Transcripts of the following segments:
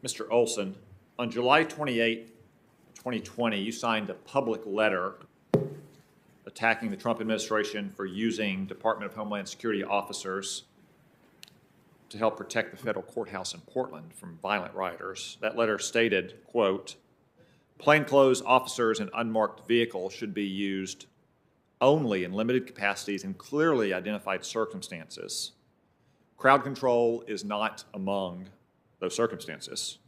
Mr. Olsen, on July 28, 2020, you signed a public letter attacking the Trump administration for using Department of Homeland Security officers to help protect the federal courthouse in Portland from violent rioters. That letter stated, quote, "Plainclothes officers in unmarked vehicles should be used only in limited capacities and clearly identified circumstances. Crowd control is not among those circumstances."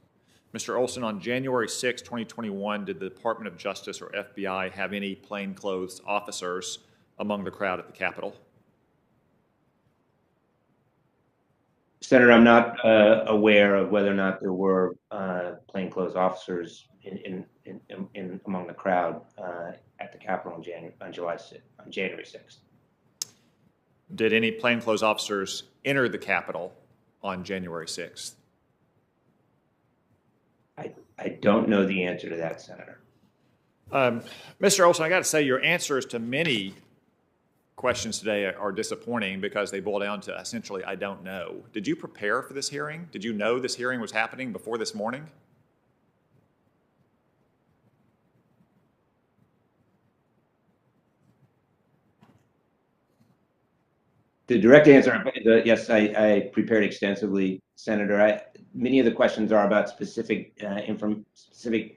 Mr. Olsen, on January 6, 2021, did the Department of Justice or FBI have any plainclothes officers among the crowd at the Capitol? Senator, I'm not aware of whether or not there were plainclothes officers in among the crowd at the Capitol on January 6th. Did any plainclothes officers enter the Capitol on January 6th? I don't know the answer to that, Senator. Mr. Olsen, I got to say your answers to many questions today are disappointing because they boil down to essentially, I don't know. Did you prepare for this hearing? Did you know this hearing was happening before this morning? The direct answer, yes, I prepared extensively, Senator. Many of the questions are about specific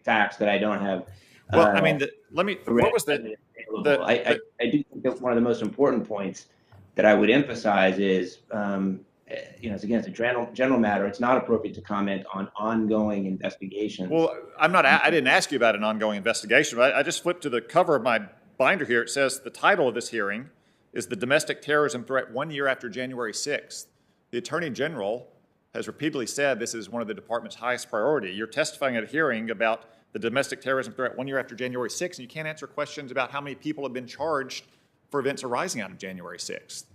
facts that I don't have. Well, I mean, what was I do think that one of the most important points that I would emphasize is, again, it's a general matter. It's not appropriate to comment on ongoing investigations. Well, I didn't ask you about an ongoing investigation, but I just flipped to the cover of my binder here. It says the title of this hearing is "The Domestic Terrorism Threat 1 Year After January 6th. The Attorney General has repeatedly said this is one of the department's highest priority. You're testifying at a hearing about the domestic terrorism threat 1 year after January 6th, and you can't answer questions about how many people have been charged for events arising out of January 6th.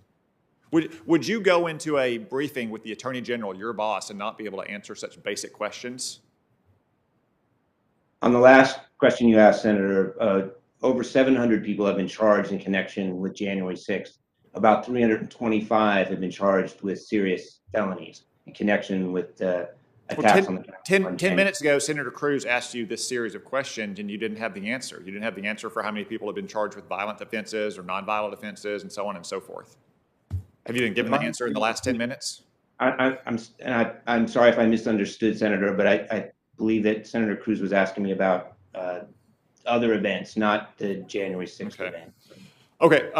Would you go into a briefing with the Attorney General, your boss, and not be able to answer such basic questions? On the last question you asked, Senator, over 700 people have been charged in connection with January 6th. About 325 have been charged with serious felonies in connection with attacks on the Capitol. 10 minutes ago, Senator Cruz asked you this series of questions, and you didn't have the answer. You didn't have the answer for how many people have been charged with violent offenses or nonviolent offenses and so on and so forth. Have you been given the answer in the last 10 minutes? I'm sorry if I misunderstood, Senator, but I believe that Senator Cruz was asking me about other events, not the January 6th event. Okay.